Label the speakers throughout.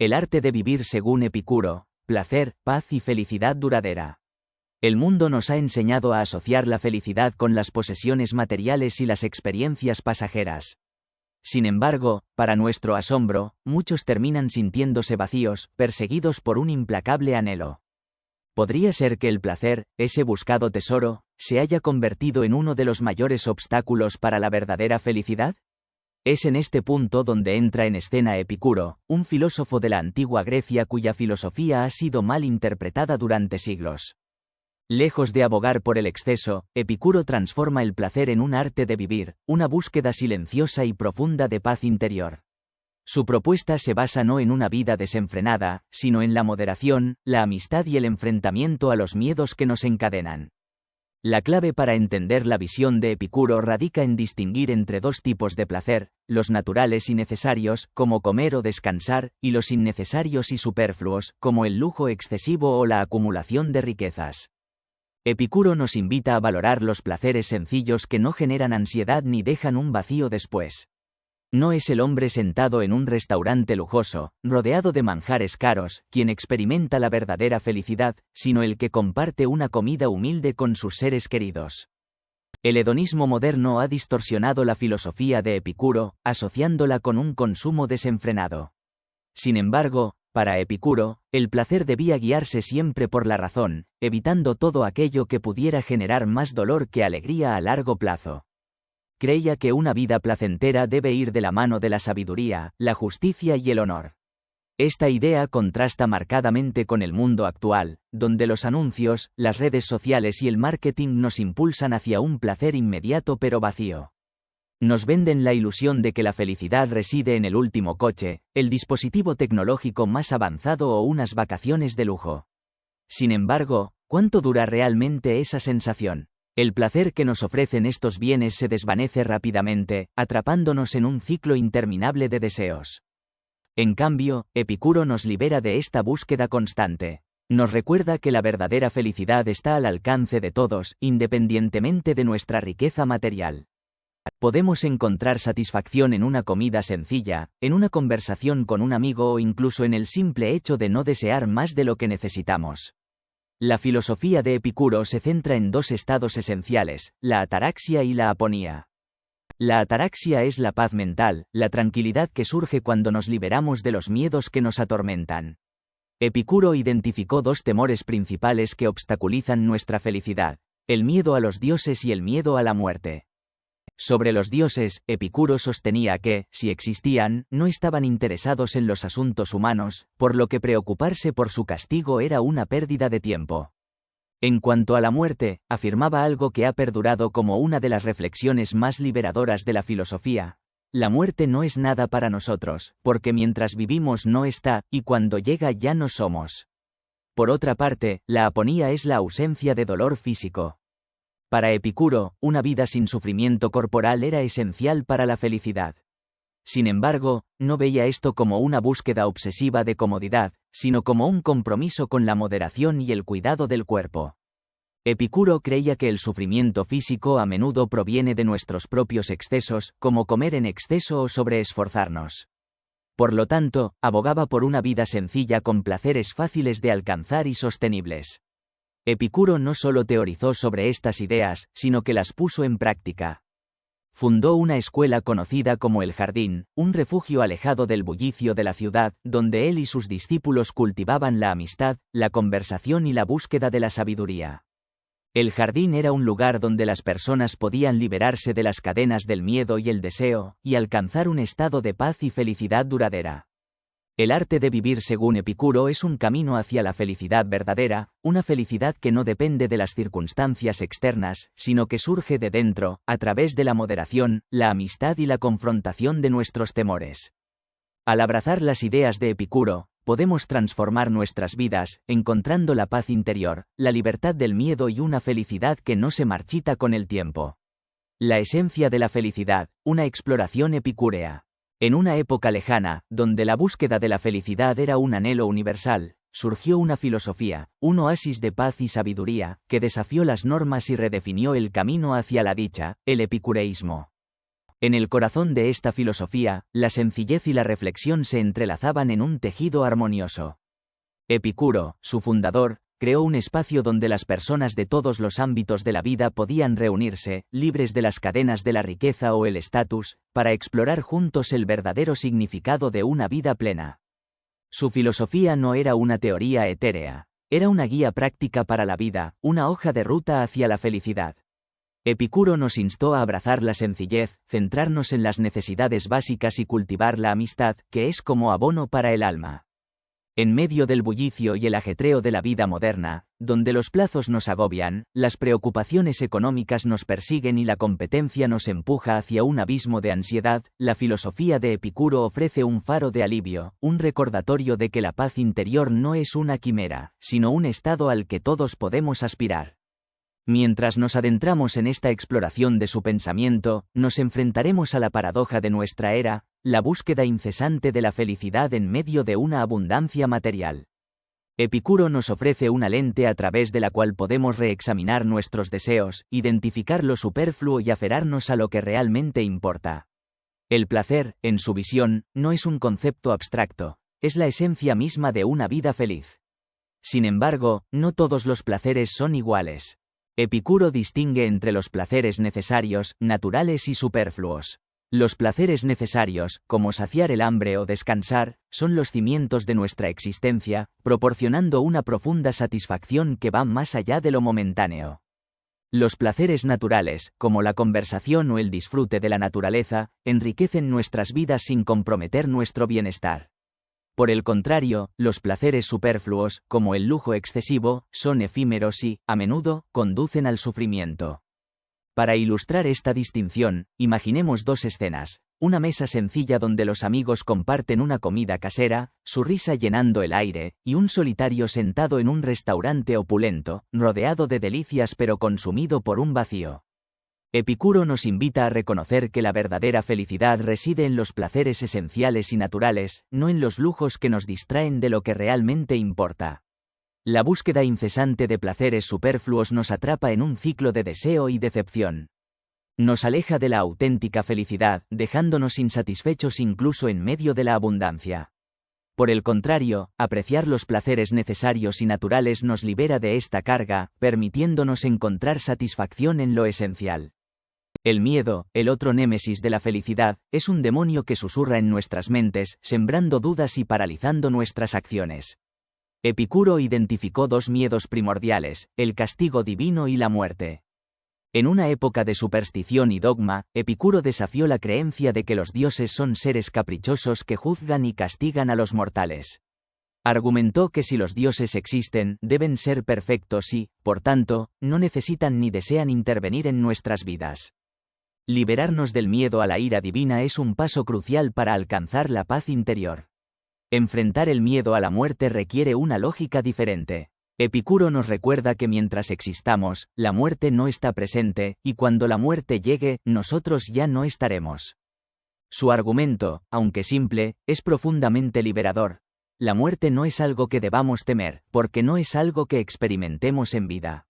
Speaker 1: El arte de vivir según Epicuro, placer, paz y felicidad duradera. El mundo nos ha enseñado a asociar la felicidad con las posesiones materiales y las experiencias pasajeras. Sin embargo, para nuestro asombro, muchos terminan sintiéndose vacíos, perseguidos por un implacable anhelo. ¿Podría ser que el placer, ese buscado tesoro, se haya convertido en uno de los mayores obstáculos para la verdadera felicidad? Es en este punto donde entra en escena Epicuro, un filósofo de la antigua Grecia cuya filosofía ha sido mal interpretada durante siglos. Lejos de abogar por el exceso, Epicuro transforma el placer en un arte de vivir, una búsqueda silenciosa y profunda de paz interior. Su propuesta se basa no en una vida desenfrenada, sino en la moderación, la amistad y el enfrentamiento a los miedos que nos encadenan. La clave para entender la visión de Epicuro radica en distinguir entre dos tipos de placer, los naturales y necesarios, como comer o descansar, y los innecesarios y superfluos, como el lujo excesivo o la acumulación de riquezas. Epicuro nos invita a valorar los placeres sencillos que no generan ansiedad ni dejan un vacío después. No es el hombre sentado en un restaurante lujoso, rodeado de manjares caros, quien experimenta la verdadera felicidad, sino el que comparte una comida humilde con sus seres queridos. El hedonismo moderno ha distorsionado la filosofía de Epicuro, asociándola con un consumo desenfrenado. Sin embargo, para Epicuro, el placer debía guiarse siempre por la razón, evitando todo aquello que pudiera generar más dolor que alegría a largo plazo. Creía que una vida placentera debe ir de la mano de la sabiduría, la justicia y el honor. Esta idea contrasta marcadamente con el mundo actual, donde los anuncios, las redes sociales y el marketing nos impulsan hacia un placer inmediato pero vacío. Nos venden la ilusión de que la felicidad reside en el último coche, el dispositivo tecnológico más avanzado o unas vacaciones de lujo. Sin embargo, ¿cuánto dura realmente esa sensación? El placer que nos ofrecen estos bienes se desvanece rápidamente, atrapándonos en un ciclo interminable de deseos. En cambio, Epicuro nos libera de esta búsqueda constante. Nos recuerda que la verdadera felicidad está al alcance de todos, independientemente de nuestra riqueza material. Podemos encontrar satisfacción en una comida sencilla, en una conversación con un amigo o incluso en el simple hecho de no desear más de lo que necesitamos. La filosofía de Epicuro se centra en dos estados esenciales, la ataraxia y la aponía. La ataraxia es la paz mental, la tranquilidad que surge cuando nos liberamos de los miedos que nos atormentan. Epicuro identificó dos temores principales que obstaculizan nuestra felicidad, el miedo a los dioses y el miedo a la muerte. Sobre los dioses, Epicuro sostenía que, si existían, no estaban interesados en los asuntos humanos, por lo que preocuparse por su castigo era una pérdida de tiempo. En cuanto a la muerte, afirmaba algo que ha perdurado como una de las reflexiones más liberadoras de la filosofía. La muerte no es nada para nosotros, porque mientras vivimos no está, y cuando llega ya no somos. Por otra parte, la aponía es la ausencia de dolor físico. Para Epicuro, una vida sin sufrimiento corporal era esencial para la felicidad. Sin embargo, no veía esto como una búsqueda obsesiva de comodidad, sino como un compromiso con la moderación y el cuidado del cuerpo. Epicuro creía que el sufrimiento físico a menudo proviene de nuestros propios excesos, como comer en exceso o sobreesforzarnos. Por lo tanto, abogaba por una vida sencilla con placeres fáciles de alcanzar y sostenibles. Epicuro no solo teorizó sobre estas ideas, sino que las puso en práctica. Fundó una escuela conocida como el Jardín, un refugio alejado del bullicio de la ciudad, donde él y sus discípulos cultivaban la amistad, la conversación y la búsqueda de la sabiduría. El Jardín era un lugar donde las personas podían liberarse de las cadenas del miedo y el deseo, y alcanzar un estado de paz y felicidad duradera. El arte de vivir según Epicuro es un camino hacia la felicidad verdadera, una felicidad que no depende de las circunstancias externas, sino que surge de dentro, a través de la moderación, la amistad y la confrontación de nuestros temores. Al abrazar las ideas de Epicuro, podemos transformar nuestras vidas, encontrando la paz interior, la libertad del miedo y una felicidad que no se marchita con el tiempo. La esencia de la felicidad, una exploración epicúrea. En una época lejana, donde la búsqueda de la felicidad era un anhelo universal, surgió una filosofía, un oasis de paz y sabiduría, que desafió las normas y redefinió el camino hacia la dicha, el epicureísmo. En el corazón de esta filosofía, la sencillez y la reflexión se entrelazaban en un tejido armonioso. Epicuro, su fundador, creó un espacio donde las personas de todos los ámbitos de la vida podían reunirse, libres de las cadenas de la riqueza o el estatus, para explorar juntos el verdadero significado de una vida plena. Su filosofía no era una teoría etérea, era una guía práctica para la vida, una hoja de ruta hacia la felicidad. Epicuro nos instó a abrazar la sencillez, centrarnos en las necesidades básicas y cultivar la amistad, que es como abono para el alma. En medio del bullicio y el ajetreo de la vida moderna, donde los plazos nos agobian, las preocupaciones económicas nos persiguen y la competencia nos empuja hacia un abismo de ansiedad, la filosofía de Epicuro ofrece un faro de alivio, un recordatorio de que la paz interior no es una quimera, sino un estado al que todos podemos aspirar. Mientras nos adentramos en esta exploración de su pensamiento, nos enfrentaremos a la paradoja de nuestra era, la búsqueda incesante de la felicidad en medio de una abundancia material. Epicuro nos ofrece una lente a través de la cual podemos reexaminar nuestros deseos, identificar lo superfluo y aferrarnos a lo que realmente importa. El placer, en su visión, no es un concepto abstracto, es la esencia misma de una vida feliz. Sin embargo, no todos los placeres son iguales. Epicuro distingue entre los placeres necesarios, naturales y superfluos. Los placeres necesarios, como saciar el hambre o descansar, son los cimientos de nuestra existencia, proporcionando una profunda satisfacción que va más allá de lo momentáneo. Los placeres naturales, como la conversación o el disfrute de la naturaleza, enriquecen nuestras vidas sin comprometer nuestro bienestar. Por el contrario, los placeres superfluos, como el lujo excesivo, son efímeros y, a menudo, conducen al sufrimiento. Para ilustrar esta distinción, imaginemos dos escenas: una mesa sencilla donde los amigos comparten una comida casera, su risa llenando el aire, y un solitario sentado en un restaurante opulento, rodeado de delicias pero consumido por un vacío. Epicuro nos invita a reconocer que la verdadera felicidad reside en los placeres esenciales y naturales, no en los lujos que nos distraen de lo que realmente importa. La búsqueda incesante de placeres superfluos nos atrapa en un ciclo de deseo y decepción. Nos aleja de la auténtica felicidad, dejándonos insatisfechos incluso en medio de la abundancia. Por el contrario, apreciar los placeres necesarios y naturales nos libera de esta carga, permitiéndonos encontrar satisfacción en lo esencial. El miedo, el otro némesis de la felicidad, es un demonio que susurra en nuestras mentes, sembrando dudas y paralizando nuestras acciones. Epicuro identificó dos miedos primordiales, el castigo divino y la muerte. En una época de superstición y dogma, Epicuro desafió la creencia de que los dioses son seres caprichosos que juzgan y castigan a los mortales. Argumentó que si los dioses existen, deben ser perfectos y, por tanto, no necesitan ni desean intervenir en nuestras vidas. Liberarnos del miedo a la ira divina es un paso crucial para alcanzar la paz interior. Enfrentar el miedo a la muerte requiere una lógica diferente. Epicuro nos recuerda que mientras existamos, la muerte no está presente, y cuando la muerte llegue, nosotros ya no estaremos. Su argumento, aunque simple, es profundamente liberador. La muerte no es algo que debamos temer, porque no es algo que experimentemos en vida.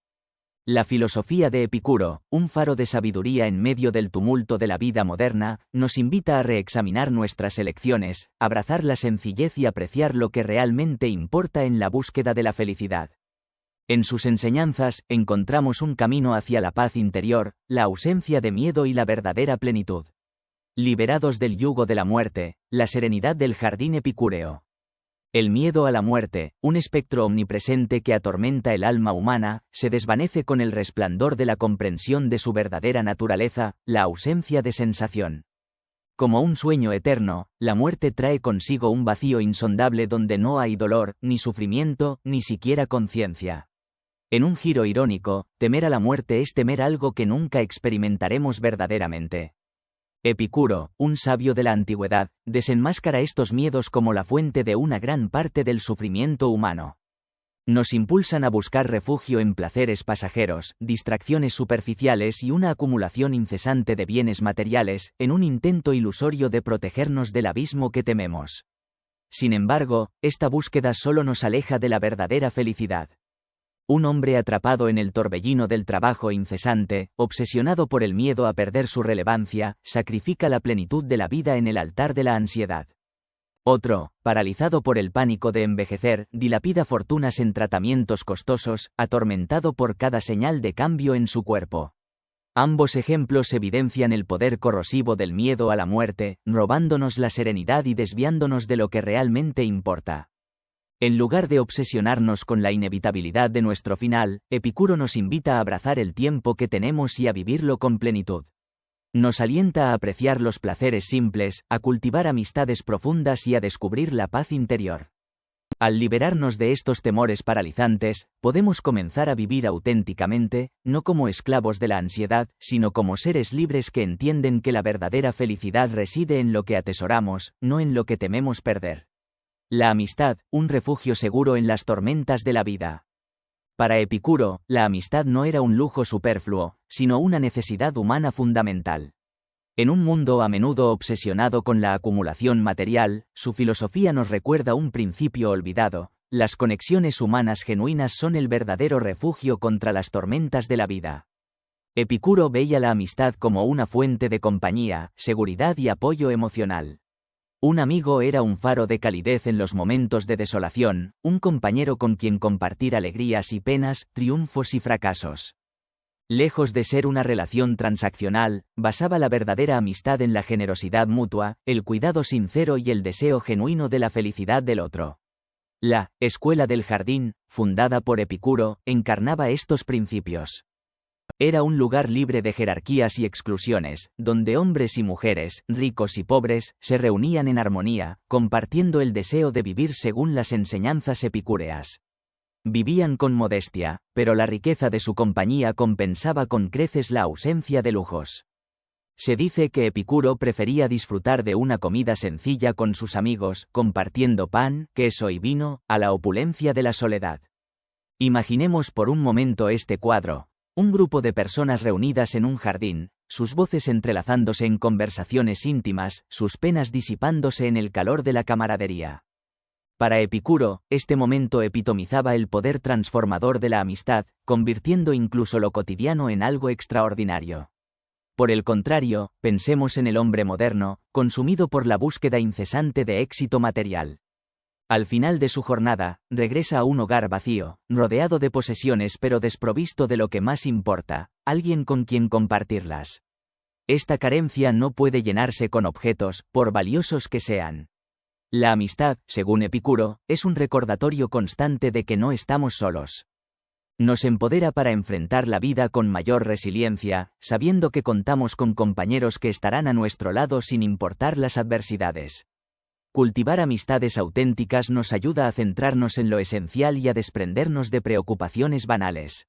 Speaker 1: La filosofía de Epicuro, un faro de sabiduría en medio del tumulto de la vida moderna, nos invita a reexaminar nuestras elecciones, abrazar la sencillez y apreciar lo que realmente importa en la búsqueda de la felicidad. En sus enseñanzas, encontramos un camino hacia la paz interior, la ausencia de miedo y la verdadera plenitud. Liberados del yugo de la muerte, la serenidad del jardín epicúreo. El miedo a la muerte, un espectro omnipresente que atormenta el alma humana, se desvanece con el resplandor de la comprensión de su verdadera naturaleza, la ausencia de sensación. Como un sueño eterno, la muerte trae consigo un vacío insondable donde no hay dolor, ni sufrimiento, ni siquiera conciencia. En un giro irónico, temer a la muerte es temer algo que nunca experimentaremos verdaderamente. Epicuro, un sabio de la antigüedad, desenmáscara estos miedos como la fuente de una gran parte del sufrimiento humano. Nos impulsan a buscar refugio en placeres pasajeros, distracciones superficiales y una acumulación incesante de bienes materiales, en un intento ilusorio de protegernos del abismo que tememos. Sin embargo, esta búsqueda solo nos aleja de la verdadera felicidad. Un hombre atrapado en el torbellino del trabajo incesante, obsesionado por el miedo a perder su relevancia, sacrifica la plenitud de la vida en el altar de la ansiedad. Otro, paralizado por el pánico de envejecer, dilapida fortunas en tratamientos costosos, atormentado por cada señal de cambio en su cuerpo. Ambos ejemplos evidencian el poder corrosivo del miedo a la muerte, robándonos la serenidad y desviándonos de lo que realmente importa. En lugar de obsesionarnos con la inevitabilidad de nuestro final, Epicuro nos invita a abrazar el tiempo que tenemos y a vivirlo con plenitud. Nos alienta a apreciar los placeres simples, a cultivar amistades profundas y a descubrir la paz interior. Al liberarnos de estos temores paralizantes, podemos comenzar a vivir auténticamente, no como esclavos de la ansiedad, sino como seres libres que entienden que la verdadera felicidad reside en lo que atesoramos, no en lo que tememos perder. La amistad, un refugio seguro en las tormentas de la vida. Para Epicuro, la amistad no era un lujo superfluo, sino una necesidad humana fundamental. En un mundo a menudo obsesionado con la acumulación material, su filosofía nos recuerda un principio olvidado: las conexiones humanas genuinas son el verdadero refugio contra las tormentas de la vida. Epicuro veía la amistad como una fuente de compañía, seguridad y apoyo emocional. Un amigo era un faro de calidez en los momentos de desolación, un compañero con quien compartir alegrías y penas, triunfos y fracasos. Lejos de ser una relación transaccional, basaba la verdadera amistad en la generosidad mutua, el cuidado sincero y el deseo genuino de la felicidad del otro. La Escuela del Jardín, fundada por Epicuro, encarnaba estos principios. Era un lugar libre de jerarquías y exclusiones, donde hombres y mujeres, ricos y pobres, se reunían en armonía, compartiendo el deseo de vivir según las enseñanzas epicúreas. Vivían con modestia, pero la riqueza de su compañía compensaba con creces la ausencia de lujos. Se dice que Epicuro prefería disfrutar de una comida sencilla con sus amigos, compartiendo pan, queso y vino, a la opulencia de la soledad. Imaginemos por un momento este cuadro: un grupo de personas reunidas en un jardín, sus voces entrelazándose en conversaciones íntimas, sus penas disipándose en el calor de la camaradería. Para Epicuro, este momento epitomizaba el poder transformador de la amistad, convirtiendo incluso lo cotidiano en algo extraordinario. Por el contrario, pensemos en el hombre moderno, consumido por la búsqueda incesante de éxito material. Al final de su jornada, regresa a un hogar vacío, rodeado de posesiones pero desprovisto de lo que más importa: alguien con quien compartirlas. Esta carencia no puede llenarse con objetos, por valiosos que sean. La amistad, según Epicuro, es un recordatorio constante de que no estamos solos. Nos empodera para enfrentar la vida con mayor resiliencia, sabiendo que contamos con compañeros que estarán a nuestro lado sin importar las adversidades. Cultivar amistades auténticas nos ayuda a centrarnos en lo esencial y a desprendernos de preocupaciones banales.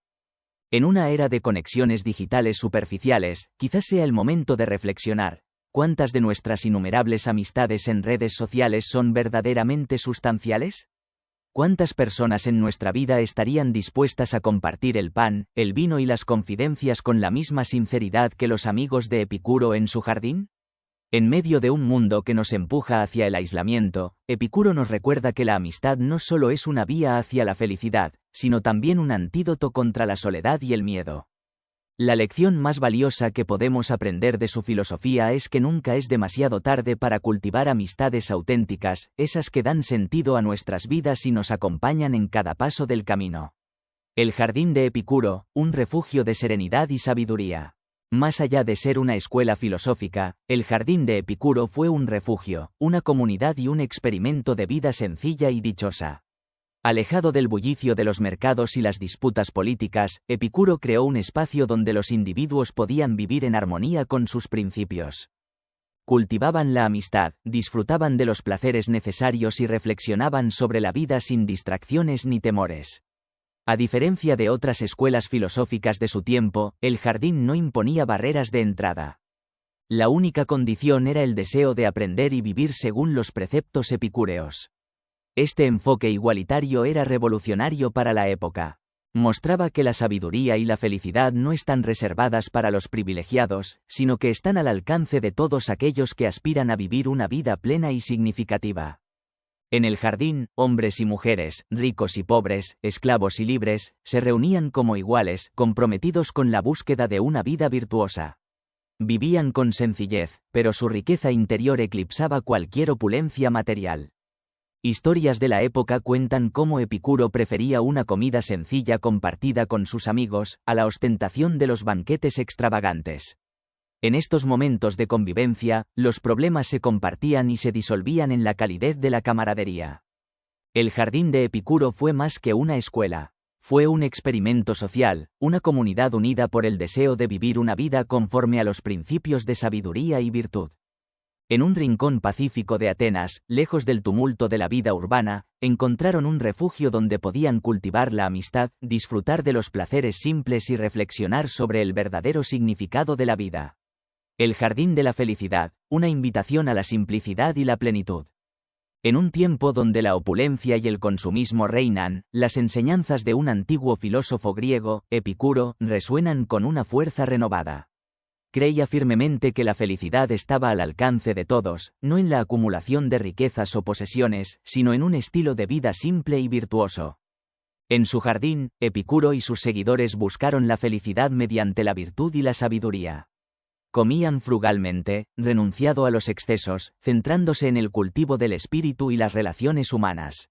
Speaker 1: En una era de conexiones digitales superficiales, quizás sea el momento de reflexionar: ¿cuántas de nuestras innumerables amistades en redes sociales son verdaderamente sustanciales? ¿Cuántas personas en nuestra vida estarían dispuestas a compartir el pan, el vino y las confidencias con la misma sinceridad que los amigos de Epicuro en su jardín? En medio de un mundo que nos empuja hacia el aislamiento, Epicuro nos recuerda que la amistad no solo es una vía hacia la felicidad, sino también un antídoto contra la soledad y el miedo. La lección más valiosa que podemos aprender de su filosofía es que nunca es demasiado tarde para cultivar amistades auténticas, esas que dan sentido a nuestras vidas y nos acompañan en cada paso del camino. El jardín de Epicuro, un refugio de serenidad y sabiduría. Más allá de ser una escuela filosófica, el jardín de Epicuro fue un refugio, una comunidad y un experimento de vida sencilla y dichosa. Alejado del bullicio de los mercados y las disputas políticas, Epicuro creó un espacio donde los individuos podían vivir en armonía con sus principios. Cultivaban la amistad, disfrutaban de los placeres necesarios y reflexionaban sobre la vida sin distracciones ni temores. A diferencia de otras escuelas filosóficas de su tiempo, el jardín no imponía barreras de entrada. La única condición era el deseo de aprender y vivir según los preceptos epicúreos. Este enfoque igualitario era revolucionario para la época. Mostraba que la sabiduría y la felicidad no están reservadas para los privilegiados, sino que están al alcance de todos aquellos que aspiran a vivir una vida plena y significativa. En el jardín, hombres y mujeres, ricos y pobres, esclavos y libres, se reunían como iguales, comprometidos con la búsqueda de una vida virtuosa. Vivían con sencillez, pero su riqueza interior eclipsaba cualquier opulencia material. Historias de la época cuentan cómo Epicuro prefería una comida sencilla compartida con sus amigos, a la ostentación de los banquetes extravagantes. En estos momentos de convivencia, los problemas se compartían y se disolvían en la calidez de la camaradería. El jardín de Epicuro fue más que una escuela. Fue un experimento social, una comunidad unida por el deseo de vivir una vida conforme a los principios de sabiduría y virtud. En un rincón pacífico de Atenas, lejos del tumulto de la vida urbana, encontraron un refugio donde podían cultivar la amistad, disfrutar de los placeres simples y reflexionar sobre el verdadero significado de la vida. El jardín de la felicidad, una invitación a la simplicidad y la plenitud. En un tiempo donde la opulencia y el consumismo reinan, las enseñanzas de un antiguo filósofo griego, Epicuro, resuenan con una fuerza renovada. Creía firmemente que la felicidad estaba al alcance de todos, no en la acumulación de riquezas o posesiones, sino en un estilo de vida simple y virtuoso. En su jardín, Epicuro y sus seguidores buscaron la felicidad mediante la virtud y la sabiduría. Comían frugalmente, renunciando a los excesos, centrándose en el cultivo del espíritu y las relaciones humanas.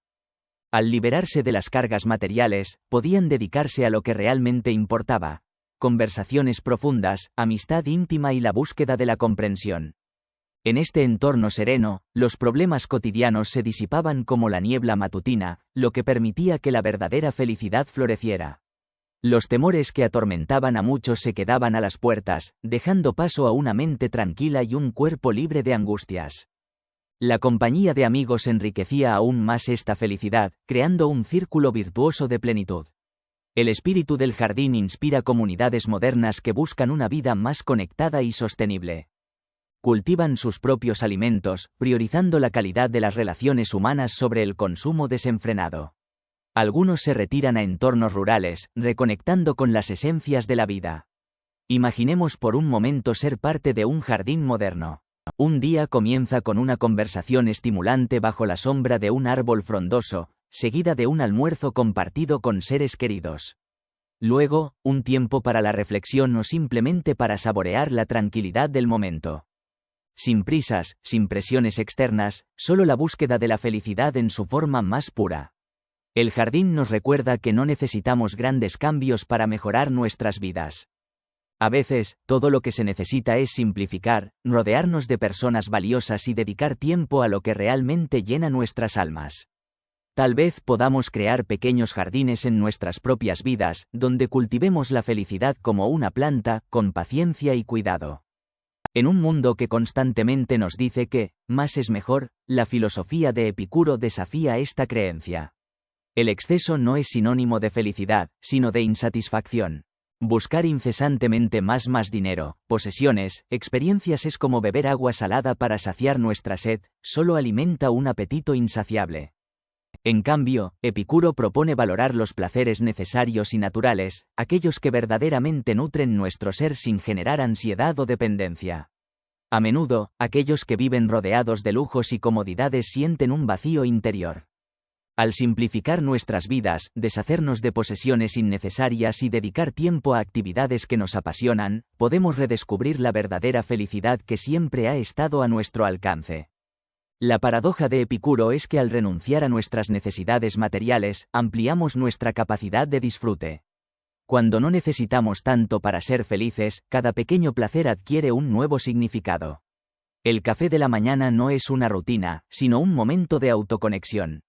Speaker 1: Al liberarse de las cargas materiales, podían dedicarse a lo que realmente importaba: conversaciones profundas, amistad íntima y la búsqueda de la comprensión. En este entorno sereno, los problemas cotidianos se disipaban como la niebla matutina, lo que permitía que la verdadera felicidad floreciera. Los temores que atormentaban a muchos se quedaban a las puertas, dejando paso a una mente tranquila y un cuerpo libre de angustias. La compañía de amigos enriquecía aún más esta felicidad, creando un círculo virtuoso de plenitud. El espíritu del jardín inspira comunidades modernas que buscan una vida más conectada y sostenible. Cultivan sus propios alimentos, priorizando la calidad de las relaciones humanas sobre el consumo desenfrenado. Algunos se retiran a entornos rurales, reconectando con las esencias de la vida. Imaginemos por un momento ser parte de un jardín moderno. Un día comienza con una conversación estimulante bajo la sombra de un árbol frondoso, seguida de un almuerzo compartido con seres queridos. Luego, un tiempo para la reflexión o simplemente para saborear la tranquilidad del momento. Sin prisas, sin presiones externas, solo la búsqueda de la felicidad en su forma más pura. El jardín nos recuerda que no necesitamos grandes cambios para mejorar nuestras vidas. A veces, todo lo que se necesita es simplificar, rodearnos de personas valiosas y dedicar tiempo a lo que realmente llena nuestras almas. Tal vez podamos crear pequeños jardines en nuestras propias vidas, donde cultivemos la felicidad como una planta, con paciencia y cuidado. En un mundo que constantemente nos dice que más es mejor, la filosofía de Epicuro desafía esta creencia. El exceso no es sinónimo de felicidad, sino de insatisfacción. Buscar incesantemente más dinero, posesiones, experiencias es como beber agua salada para saciar nuestra sed, solo alimenta un apetito insaciable. En cambio, Epicuro propone valorar los placeres necesarios y naturales, aquellos que verdaderamente nutren nuestro ser sin generar ansiedad o dependencia. A menudo, aquellos que viven rodeados de lujos y comodidades sienten un vacío interior. Al simplificar nuestras vidas, deshacernos de posesiones innecesarias y dedicar tiempo a actividades que nos apasionan, podemos redescubrir la verdadera felicidad que siempre ha estado a nuestro alcance. La paradoja de Epicuro es que al renunciar a nuestras necesidades materiales, ampliamos nuestra capacidad de disfrute. Cuando no necesitamos tanto para ser felices, cada pequeño placer adquiere un nuevo significado. El café de la mañana no es una rutina, sino un momento de autoconexión.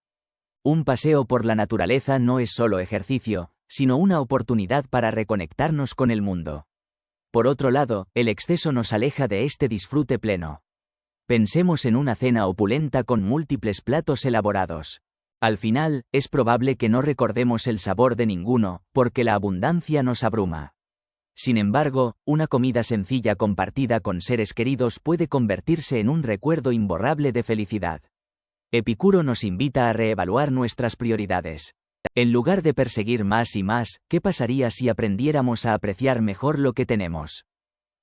Speaker 1: Un paseo por la naturaleza no es solo ejercicio, sino una oportunidad para reconectarnos con el mundo. Por otro lado, el exceso nos aleja de este disfrute pleno. Pensemos en una cena opulenta con múltiples platos elaborados. Al final, es probable que no recordemos el sabor de ninguno, porque la abundancia nos abruma. Sin embargo, una comida sencilla compartida con seres queridos puede convertirse en un recuerdo imborrable de felicidad. Epicuro nos invita a reevaluar nuestras prioridades. En lugar de perseguir más y más, ¿qué pasaría si aprendiéramos a apreciar mejor lo que tenemos?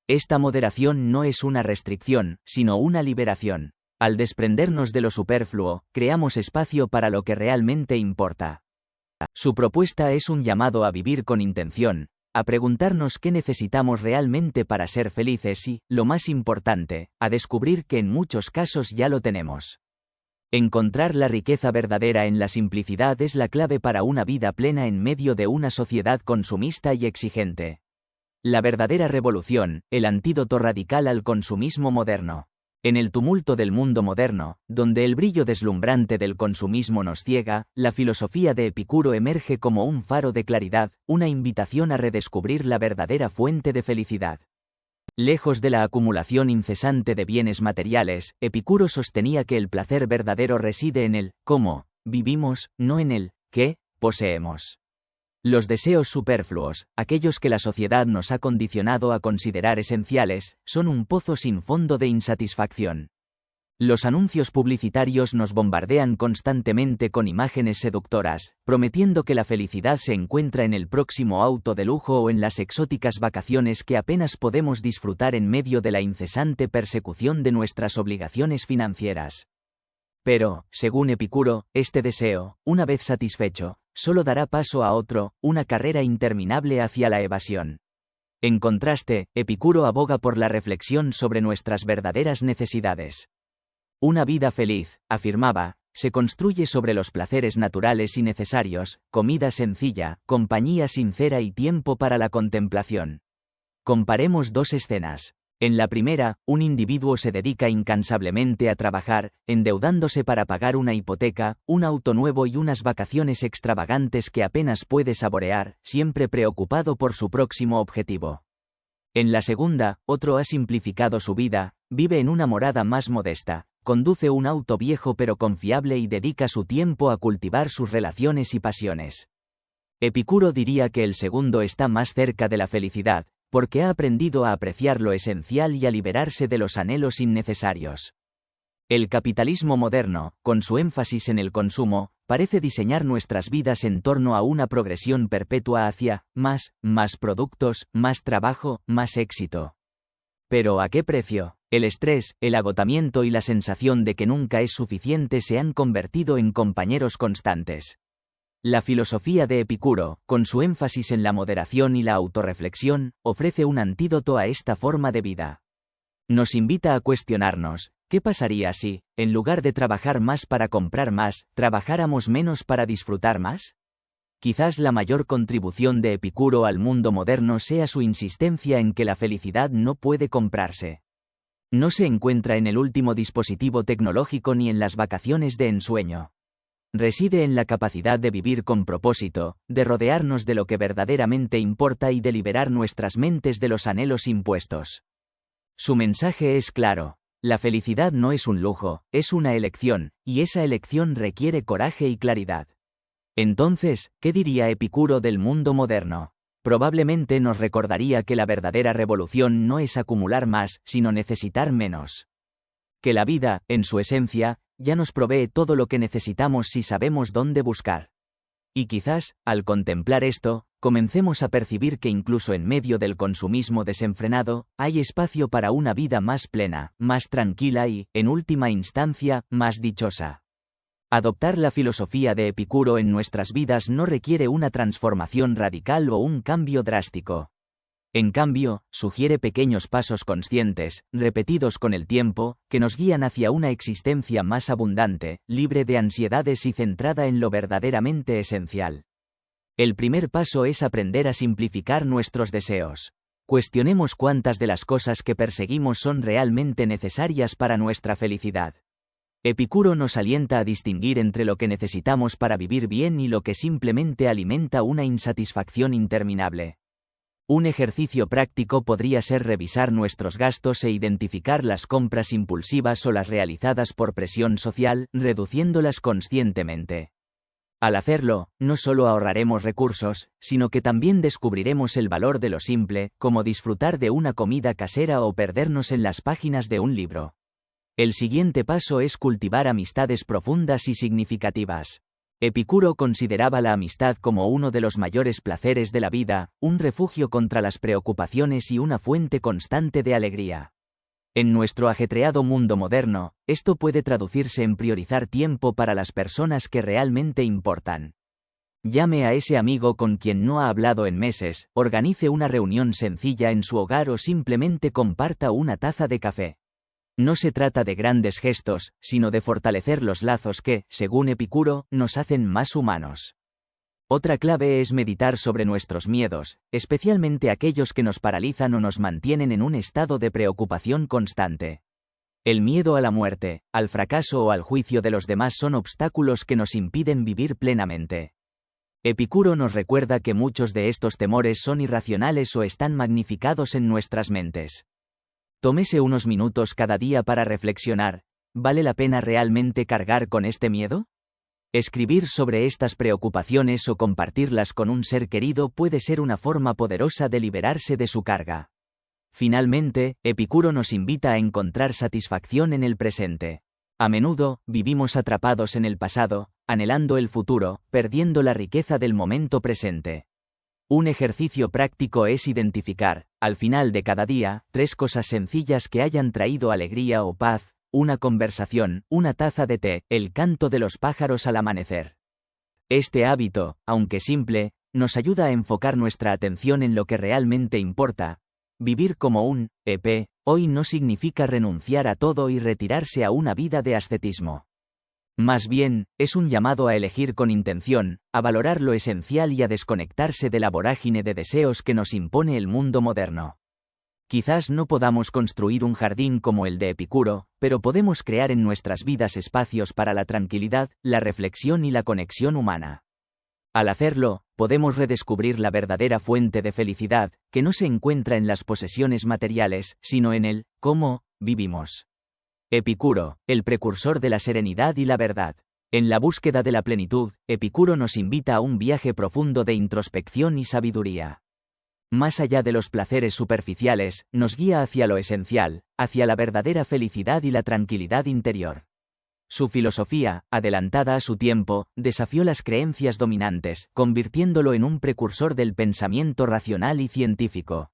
Speaker 1: Esta moderación no es una restricción, sino una liberación. Al desprendernos de lo superfluo, creamos espacio para lo que realmente importa. Su propuesta es un llamado a vivir con intención, a preguntarnos qué necesitamos realmente para ser felices y, lo más importante, a descubrir que en muchos casos ya lo tenemos. Encontrar la riqueza verdadera en la simplicidad es la clave para una vida plena en medio de una sociedad consumista y exigente. La verdadera revolución, el antídoto radical al consumismo moderno. En el tumulto del mundo moderno, donde el brillo deslumbrante del consumismo nos ciega, la filosofía de Epicuro emerge como un faro de claridad, una invitación a redescubrir la verdadera fuente de felicidad. Lejos de la acumulación incesante de bienes materiales, Epicuro sostenía que el placer verdadero reside en el cómo vivimos, no en el qué poseemos. Los deseos superfluos, aquellos que la sociedad nos ha condicionado a considerar esenciales, son un pozo sin fondo de insatisfacción. Los anuncios publicitarios nos bombardean constantemente con imágenes seductoras, prometiendo que la felicidad se encuentra en el próximo auto de lujo o en las exóticas vacaciones que apenas podemos disfrutar en medio de la incesante persecución de nuestras obligaciones financieras. Pero, según Epicuro, este deseo, una vez satisfecho, solo dará paso a otro, una carrera interminable hacia la evasión. En contraste, Epicuro aboga por la reflexión sobre nuestras verdaderas necesidades. Una vida feliz, afirmaba, se construye sobre los placeres naturales y necesarios, comida sencilla, compañía sincera y tiempo para la contemplación. Comparemos dos escenas. En la primera, un individuo se dedica incansablemente a trabajar, endeudándose para pagar una hipoteca, un auto nuevo y unas vacaciones extravagantes que apenas puede saborear, siempre preocupado por su próximo objetivo. En la segunda, otro ha simplificado su vida, vive en una morada más modesta, conduce un auto viejo pero confiable y dedica su tiempo a cultivar sus relaciones y pasiones. Epicuro diría que el segundo está más cerca de la felicidad, porque ha aprendido a apreciar lo esencial y a liberarse de los anhelos innecesarios. El capitalismo moderno, con su énfasis en el consumo, parece diseñar nuestras vidas en torno a una progresión perpetua hacia más productos, más trabajo, más éxito. Pero ¿a qué precio? El estrés, el agotamiento y la sensación de que nunca es suficiente se han convertido en compañeros constantes. La filosofía de Epicuro, con su énfasis en la moderación y la autorreflexión, ofrece un antídoto a esta forma de vida. Nos invita a cuestionarnos, ¿qué pasaría si, en lugar de trabajar más para comprar más, trabajáramos menos para disfrutar más? Quizás la mayor contribución de Epicuro al mundo moderno sea su insistencia en que la felicidad no puede comprarse. No se encuentra en el último dispositivo tecnológico ni en las vacaciones de ensueño. Reside en la capacidad de vivir con propósito, de rodearnos de lo que verdaderamente importa y de liberar nuestras mentes de los anhelos impuestos. Su mensaje es claro: la felicidad no es un lujo, es una elección, y esa elección requiere coraje y claridad. Entonces, ¿qué diría Epicuro del mundo moderno? Probablemente nos recordaría que la verdadera revolución no es acumular más, sino necesitar menos. Que la vida, en su esencia, ya nos provee todo lo que necesitamos si sabemos dónde buscar. Y quizás, al contemplar esto, comencemos a percibir que incluso en medio del consumismo desenfrenado, hay espacio para una vida más plena, más tranquila y, en última instancia, más dichosa. Adoptar la filosofía de Epicuro en nuestras vidas no requiere una transformación radical o un cambio drástico. En cambio, sugiere pequeños pasos conscientes, repetidos con el tiempo, que nos guían hacia una existencia más abundante, libre de ansiedades y centrada en lo verdaderamente esencial. El primer paso es aprender a simplificar nuestros deseos. Cuestionemos cuántas de las cosas que perseguimos son realmente necesarias para nuestra felicidad. Epicuro nos alienta a distinguir entre lo que necesitamos para vivir bien y lo que simplemente alimenta una insatisfacción interminable. Un ejercicio práctico podría ser revisar nuestros gastos e identificar las compras impulsivas o las realizadas por presión social, reduciéndolas conscientemente. Al hacerlo, no solo ahorraremos recursos, sino que también descubriremos el valor de lo simple, como disfrutar de una comida casera o perdernos en las páginas de un libro. El siguiente paso es cultivar amistades profundas y significativas. Epicuro consideraba la amistad como uno de los mayores placeres de la vida, un refugio contra las preocupaciones y una fuente constante de alegría. En nuestro ajetreado mundo moderno, esto puede traducirse en priorizar tiempo para las personas que realmente importan. Llame a ese amigo con quien no ha hablado en meses, organice una reunión sencilla en su hogar o simplemente comparta una taza de café. No se trata de grandes gestos, sino de fortalecer los lazos que, según Epicuro, nos hacen más humanos. Otra clave es meditar sobre nuestros miedos, especialmente aquellos que nos paralizan o nos mantienen en un estado de preocupación constante. El miedo a la muerte, al fracaso o al juicio de los demás son obstáculos que nos impiden vivir plenamente. Epicuro nos recuerda que muchos de estos temores son irracionales o están magnificados en nuestras mentes. Tómese unos minutos cada día para reflexionar, ¿vale la pena realmente cargar con este miedo? Escribir sobre estas preocupaciones o compartirlas con un ser querido puede ser una forma poderosa de liberarse de su carga. Finalmente, Epicuro nos invita a encontrar satisfacción en el presente. A menudo, vivimos atrapados en el pasado, anhelando el futuro, perdiendo la riqueza del momento presente. Un ejercicio práctico es identificar, al final de cada día, 3 cosas sencillas que hayan traído alegría o paz: una conversación, una taza de té, el canto de los pájaros al amanecer. Este hábito, aunque simple, nos ayuda a enfocar nuestra atención en lo que realmente importa. Vivir como un EP hoy no significa renunciar a todo y retirarse a una vida de ascetismo. Más bien, es un llamado a elegir con intención, a valorar lo esencial y a desconectarse de la vorágine de deseos que nos impone el mundo moderno. Quizás no podamos construir un jardín como el de Epicuro, pero podemos crear en nuestras vidas espacios para la tranquilidad, la reflexión y la conexión humana. Al hacerlo, podemos redescubrir la verdadera fuente de felicidad, que no se encuentra en las posesiones materiales, sino en el cómo vivimos. Epicuro, el precursor de la serenidad y la verdad. En la búsqueda de la plenitud, Epicuro nos invita a un viaje profundo de introspección y sabiduría. Más allá de los placeres superficiales, nos guía hacia lo esencial, hacia la verdadera felicidad y la tranquilidad interior. Su filosofía, adelantada a su tiempo, desafió las creencias dominantes, convirtiéndolo en un precursor del pensamiento racional y científico.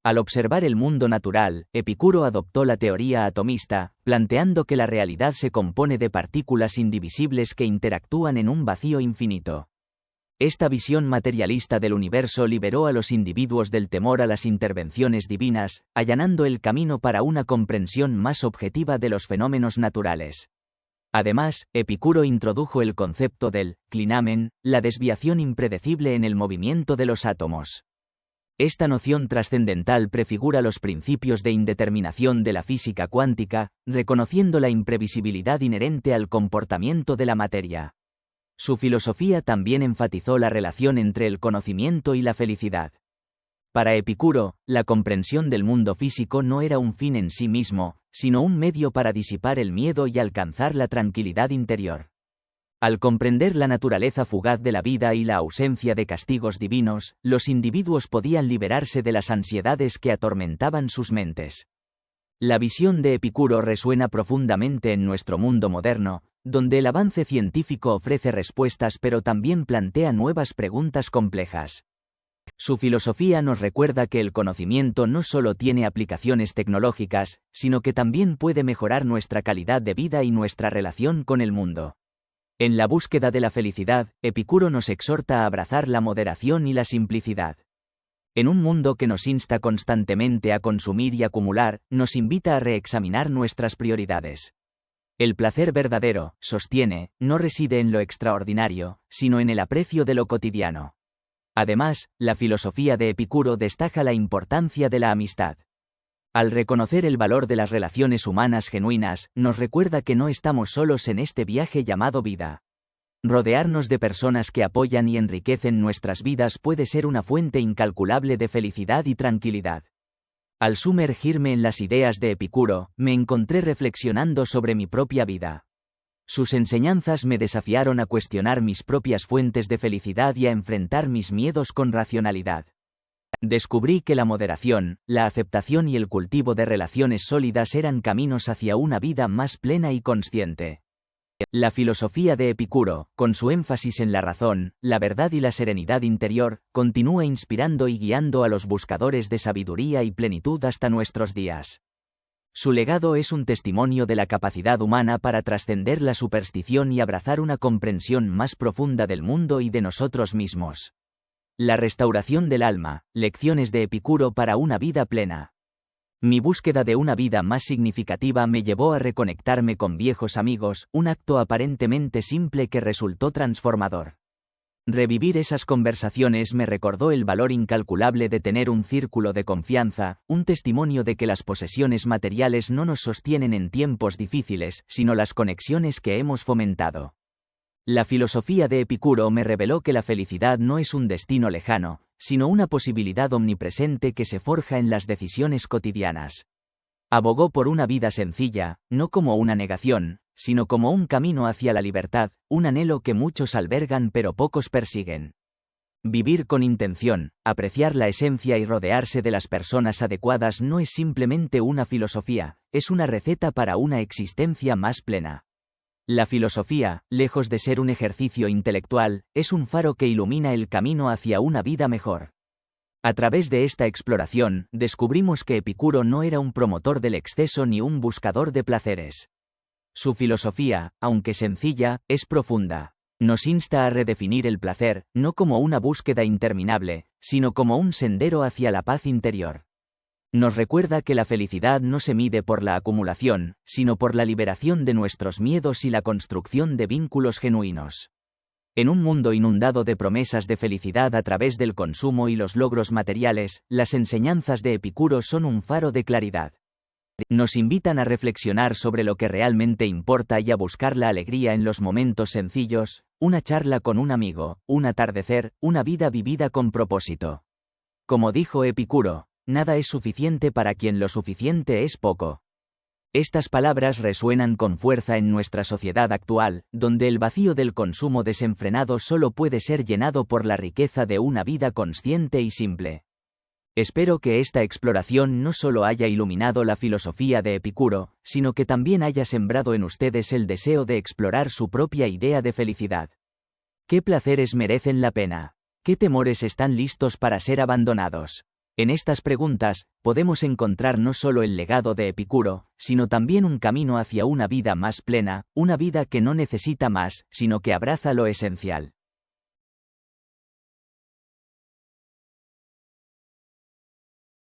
Speaker 1: Al observar el mundo natural, Epicuro adoptó la teoría atomista, planteando que la realidad se compone de partículas indivisibles que interactúan en un vacío infinito. Esta visión materialista del universo liberó a los individuos del temor a las intervenciones divinas, allanando el camino para una comprensión más objetiva de los fenómenos naturales. Además, Epicuro introdujo el concepto del clinamen, la desviación impredecible en el movimiento de los átomos. Esta noción trascendental prefigura los principios de indeterminación de la física cuántica, reconociendo la imprevisibilidad inherente al comportamiento de la materia. Su filosofía también enfatizó la relación entre el conocimiento y la felicidad. Para Epicuro, la comprensión del mundo físico no era un fin en sí mismo, sino un medio para disipar el miedo y alcanzar la tranquilidad interior. Al comprender la naturaleza fugaz de la vida y la ausencia de castigos divinos, los individuos podían liberarse de las ansiedades que atormentaban sus mentes. La visión de Epicuro resuena profundamente en nuestro mundo moderno, donde el avance científico ofrece respuestas pero también plantea nuevas preguntas complejas. Su filosofía nos recuerda que el conocimiento no solo tiene aplicaciones tecnológicas, sino que también puede mejorar nuestra calidad de vida y nuestra relación con el mundo. En la búsqueda de la felicidad, Epicuro nos exhorta a abrazar la moderación y la simplicidad. En un mundo que nos insta constantemente a consumir y acumular, nos invita a reexaminar nuestras prioridades. El placer verdadero, sostiene, no reside en lo extraordinario, sino en el aprecio de lo cotidiano. Además, la filosofía de Epicuro destaca la importancia de la amistad. Al reconocer el valor de las relaciones humanas genuinas, nos recuerda que no estamos solos en este viaje llamado vida. Rodearnos de personas que apoyan y enriquecen nuestras vidas puede ser una fuente incalculable de felicidad y tranquilidad. Al sumergirme en las ideas de Epicuro, me encontré reflexionando sobre mi propia vida. Sus enseñanzas me desafiaron a cuestionar mis propias fuentes de felicidad y a enfrentar mis miedos con racionalidad. Descubrí que la moderación, la aceptación y el cultivo de relaciones sólidas eran caminos hacia una vida más plena y consciente. La filosofía de Epicuro, con su énfasis en la razón, la verdad y la serenidad interior, continúa inspirando y guiando a los buscadores de sabiduría y plenitud hasta nuestros días. Su legado es un testimonio de la capacidad humana para trascender la superstición y abrazar una comprensión más profunda del mundo y de nosotros mismos. La restauración del alma, lecciones de Epicuro para una vida plena. Mi búsqueda de una vida más significativa me llevó a reconectarme con viejos amigos, un acto aparentemente simple que resultó transformador. Revivir esas conversaciones me recordó el valor incalculable de tener un círculo de confianza, un testimonio de que las posesiones materiales no nos sostienen en tiempos difíciles, sino las conexiones que hemos fomentado. La filosofía de Epicuro me reveló que la felicidad no es un destino lejano, sino una posibilidad omnipresente que se forja en las decisiones cotidianas. Abogó por una vida sencilla, no como una negación, sino como un camino hacia la libertad, un anhelo que muchos albergan pero pocos persiguen. Vivir con intención, apreciar la esencia y rodearse de las personas adecuadas no es simplemente una filosofía, es una receta para una existencia más plena. La filosofía, lejos de ser un ejercicio intelectual, es un faro que ilumina el camino hacia una vida mejor. A través de esta exploración, descubrimos que Epicuro no era un promotor del exceso ni un buscador de placeres. Su filosofía, aunque sencilla, es profunda. Nos insta a redefinir el placer, no como una búsqueda interminable, sino como un sendero hacia la paz interior. Nos recuerda que la felicidad no se mide por la acumulación, sino por la liberación de nuestros miedos y la construcción de vínculos genuinos. En un mundo inundado de promesas de felicidad a través del consumo y los logros materiales, las enseñanzas de Epicuro son un faro de claridad. Nos invitan a reflexionar sobre lo que realmente importa y a buscar la alegría en los momentos sencillos, una charla con un amigo, un atardecer, una vida vivida con propósito. Como dijo Epicuro, nada es suficiente para quien lo suficiente es poco. Estas palabras resuenan con fuerza en nuestra sociedad actual, donde el vacío del consumo desenfrenado solo puede ser llenado por la riqueza de una vida consciente y simple. Espero que esta exploración no solo haya iluminado la filosofía de Epicuro, sino que también haya sembrado en ustedes el deseo de explorar su propia idea de felicidad. ¿Qué placeres merecen la pena? ¿Qué temores están listos para ser abandonados? En estas preguntas, podemos encontrar no solo el legado de Epicuro, sino también un camino hacia una vida más plena, una vida que no necesita más, sino que abraza lo esencial.